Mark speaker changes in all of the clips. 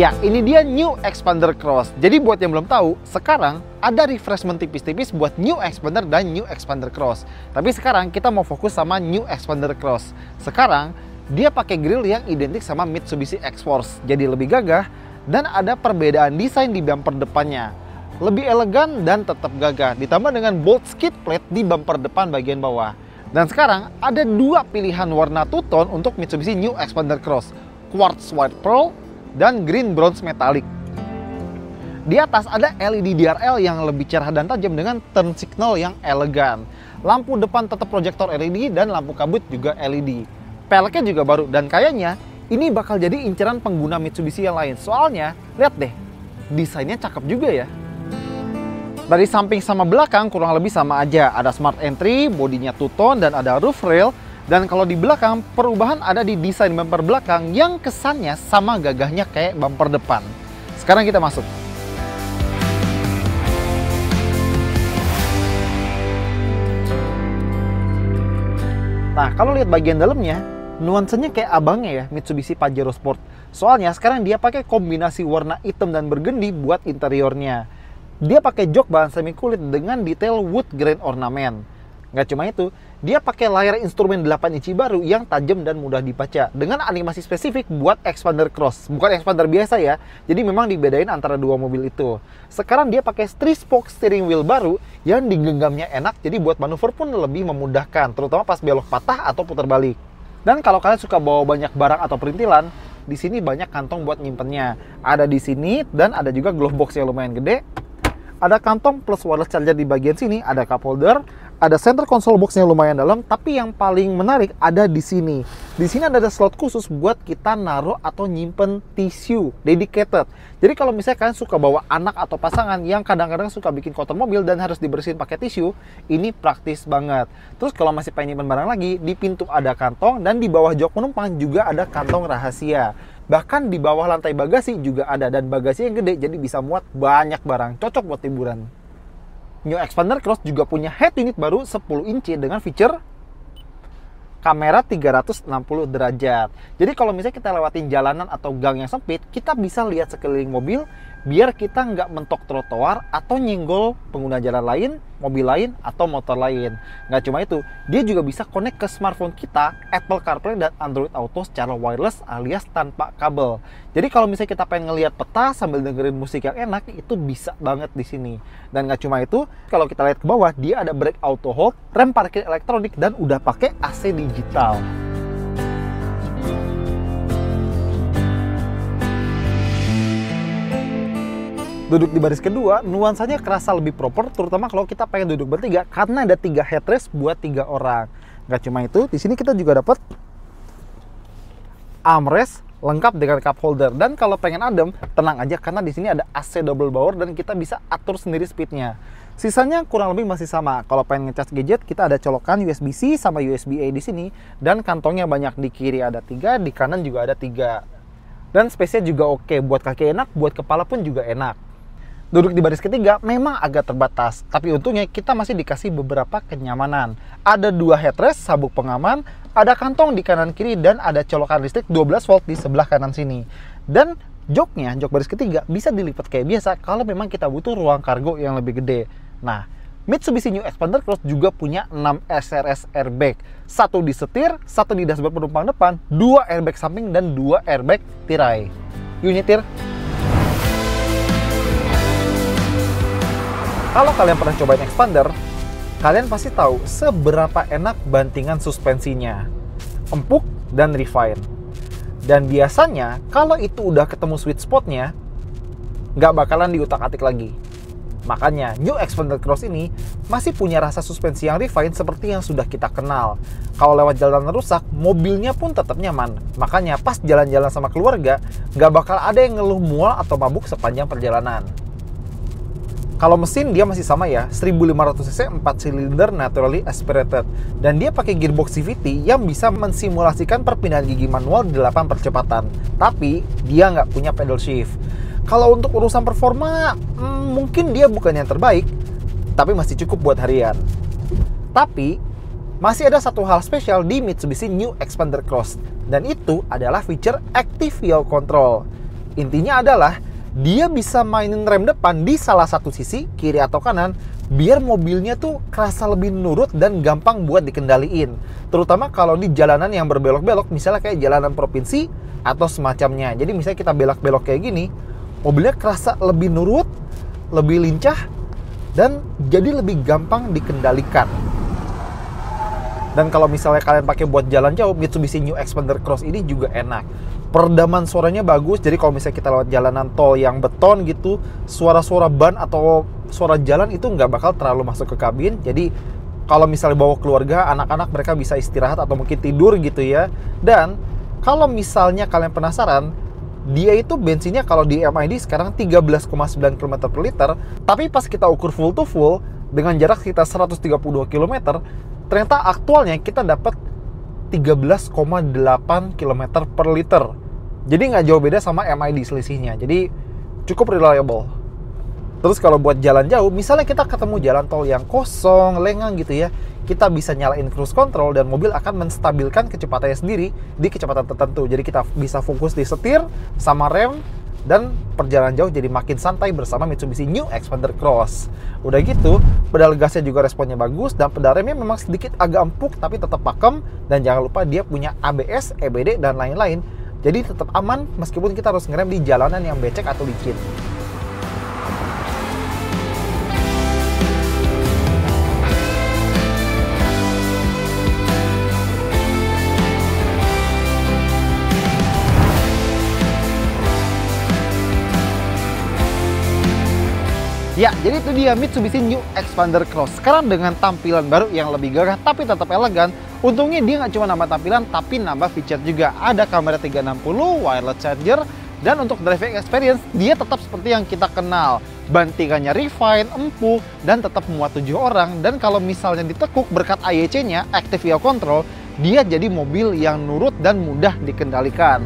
Speaker 1: Ya, ini dia New Xpander Cross. Jadi buat yang belum tahu, sekarang ada refreshment tipis-tipis buat New Xpander dan New Xpander Cross. Tapi sekarang kita mau fokus sama New Xpander Cross. Sekarang dia pakai grill yang identik sama Mitsubishi X-Force. Jadi lebih gagah dan ada perbedaan desain di bumper depannya. Lebih elegan dan tetap gagah. Ditambah dengan bold skid plate di bumper depan bagian bawah. Dan sekarang ada dua pilihan warna two-tone untuk Mitsubishi New Xpander Cross. Quartz White Pearl dan Green Bronze Metallic. Di atas ada LED DRL yang lebih cerah dan tajam dengan turn signal yang elegan. Lampu depan tetap proyektor LED dan lampu kabut juga LED. Peleknya juga baru dan kayaknya ini bakal jadi inceran pengguna Mitsubishi yang lain. Soalnya, lihat deh, desainnya cakep juga ya. Dari samping sama belakang kurang lebih sama aja. Ada smart entry, bodinya two-tone dan ada roof rail. Dan kalau di belakang, perubahan ada di desain bumper belakang yang kesannya sama gagahnya kayak bumper depan. Sekarang kita masuk. Nah, kalau lihat bagian dalamnya, nuansanya kayak abangnya ya, Mitsubishi Pajero Sport. Soalnya sekarang dia pakai kombinasi warna hitam dan burgundy buat interiornya. Dia pakai jok bahan semi kulit dengan detail wood grain ornament. Nggak cuma itu, dia pakai layar instrumen 8 inci baru yang tajam dan mudah dibaca dengan animasi spesifik buat Xpander Cross. Bukan Xpander biasa ya, jadi memang dibedain antara dua mobil itu. Sekarang dia pakai 3-spoke steering wheel baru yang digenggamnya enak, jadi buat manuver pun lebih memudahkan, terutama pas belok patah atau putar balik. Dan kalau kalian suka bawa banyak barang atau perintilan, di sini banyak kantong buat nyimpennya. Ada di sini dan ada juga glove box yang lumayan gede. Ada kantong plus wireless charger di bagian sini, ada cup holder, ada center console box-nya lumayan dalam, tapi yang paling menarik ada di sini. Di sini ada slot khusus buat kita naruh atau nyimpen tisu dedicated. Jadi kalau misalnya kalian suka bawa anak atau pasangan yang kadang-kadang suka bikin kotor mobil dan harus dibersihin pakai tisu, ini praktis banget. Terus kalau masih pengen nyimpen barang lagi, di pintu ada kantong dan di bawah jok penumpang juga ada kantong rahasia. Bahkan di bawah lantai bagasi juga ada, dan bagasi yang gede jadi bisa muat banyak barang, cocok buat liburan. New Xpander Cross juga punya head unit baru 10 inci dengan feature kamera 360 derajat. Jadi kalau misalnya kita lewatin jalanan atau gang yang sempit, kita bisa lihat sekeliling mobil biar kita nggak mentok trotoar atau nyenggol pengguna jalan lain, mobil lain, atau motor lain. Nggak cuma itu, dia juga bisa connect ke smartphone kita, Apple CarPlay dan Android Auto secara wireless alias tanpa kabel. Jadi kalau misalnya kita pengen ngelihat peta sambil dengerin musik yang enak, itu bisa banget di sini. Dan nggak cuma itu, kalau kita lihat ke bawah, dia ada brake auto hold, rem parkir elektronik, dan udah pakai AC digital. Duduk di baris kedua, nuansanya kerasa lebih proper, terutama kalau kita pengen duduk bertiga, karena ada 3 headrest buat 3 orang. Nggak cuma itu, di sini kita juga dapat armrest lengkap dengan cup holder. Dan kalau pengen adem, tenang aja karena di sini ada AC double power dan kita bisa atur sendiri speednya. Sisanya kurang lebih masih sama. Kalau pengen ngecas gadget, kita ada colokan USB-C sama USB-A di sini, dan kantongnya banyak. Di kiri ada 3, di kanan juga ada 3. Dan space-nya juga oke, buat kaki enak, buat kepala pun juga enak. Duduk di baris ketiga memang agak terbatas, tapi untungnya kita masih dikasih beberapa kenyamanan. Ada 2 headrest, sabuk pengaman, ada kantong di kanan kiri, dan ada colokan listrik 12 volt di sebelah kanan sini. Dan joknya, jok baris ketiga, bisa dilipat kayak biasa kalau memang kita butuh ruang kargo yang lebih gede. Nah, Mitsubishi New Xpander Cross juga punya 6 SRS airbag. 1 di setir, 1 di dashboard penumpang depan, 2 airbag samping, dan 2 airbag tirai. Yuk nyetir! Kalau kalian pernah cobain Xpander, kalian pasti tahu seberapa enak bantingan suspensinya. Empuk dan refine. Dan biasanya, kalau itu udah ketemu sweet spotnya, nggak bakalan diutak-atik lagi. Makanya, New Xpander Cross ini masih punya rasa suspensi yang refine seperti yang sudah kita kenal. Kalau lewat jalan rusak, mobilnya pun tetap nyaman. Makanya, pas jalan-jalan sama keluarga, nggak bakal ada yang ngeluh mual atau mabuk sepanjang perjalanan. Kalau mesin dia masih sama ya, 1500 cc 4 silinder naturally aspirated. Dan dia pakai gearbox CVT yang bisa mensimulasikan perpindahan gigi manual di 8 percepatan. Tapi dia nggak punya pedal shift. Kalau untuk urusan performa, mungkin dia bukan yang terbaik, tapi masih cukup buat harian. Tapi masih ada satu hal spesial di Mitsubishi New Xpander Cross, dan itu adalah fitur Active Yaw Control. Intinya adalah dia bisa mainin rem depan di salah satu sisi, kiri atau kanan, biar mobilnya tuh kerasa lebih nurut dan gampang buat dikendaliin. Terutama kalau di jalanan yang berbelok-belok, misalnya kayak jalanan provinsi atau semacamnya. Jadi misalnya kita belok-belok kayak gini, mobilnya kerasa lebih nurut, lebih lincah, dan jadi lebih gampang dikendalikan. Dan kalau misalnya kalian pakai buat jalan jauh, Mitsubishi New Xpander Cross ini juga enak. Peredaman suaranya bagus, jadi kalau misalnya kita lewat jalanan tol yang beton gitu, suara-suara ban atau suara jalan itu nggak bakal terlalu masuk ke kabin. Jadi kalau misalnya bawa keluarga, anak-anak mereka bisa istirahat atau mungkin tidur gitu ya. Dan kalau misalnya kalian penasaran, dia itu bensinnya kalau di MID sekarang 13,9 km per liter, tapi pas kita ukur full to full dengan jarak sekitar 132 km, ternyata aktualnya kita dapat 13,8 km per liter. Jadi nggak jauh beda sama MID selisihnya. Jadi cukup reliable. Terus kalau buat jalan jauh, misalnya kita ketemu jalan tol yang kosong, lengang gitu ya, kita bisa nyalain cruise control dan mobil akan menstabilkan kecepatannya sendiri di kecepatan tertentu. Jadi kita bisa fokus di setir sama rem, dan perjalanan jauh jadi makin santai bersama Mitsubishi New Xpander Cross. Udah gitu, pedal gasnya juga responnya bagus, dan pedal remnya memang sedikit agak empuk tapi tetap pakem, dan jangan lupa dia punya ABS, EBD, dan lain-lain. Jadi tetap aman meskipun kita harus ngerem di jalanan yang becek atau licin. Ya, jadi itu dia Mitsubishi New Xpander Cross. Sekarang dengan tampilan baru yang lebih gagah tapi tetap elegan. Untungnya dia nggak cuma nambah tampilan tapi nambah feature juga. Ada kamera 360, wireless charger, dan untuk driving experience dia tetap seperti yang kita kenal. Bantingannya refine, empuk, dan tetap muat 7 orang. Dan kalau misalnya ditekuk berkat AYC-nya, Active Yaw Control, dia jadi mobil yang nurut dan mudah dikendalikan.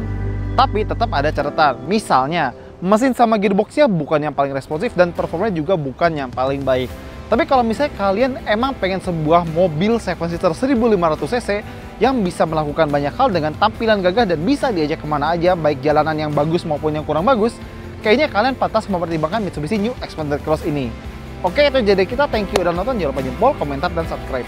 Speaker 1: Tapi tetap ada catatan, misalnya mesin sama gearboxnya bukan yang paling responsif dan performanya juga bukan yang paling baik. Tapi kalau misalnya kalian emang pengen sebuah mobil 7-seater 1500cc yang bisa melakukan banyak hal dengan tampilan gagah dan bisa diajak kemana aja, baik jalanan yang bagus maupun yang kurang bagus, kayaknya kalian pantas mempertimbangkan Mitsubishi New Xpander Cross ini. Oke, itu jadi kita. Thank you udah nonton. Jangan lupa jempol, komentar, dan subscribe.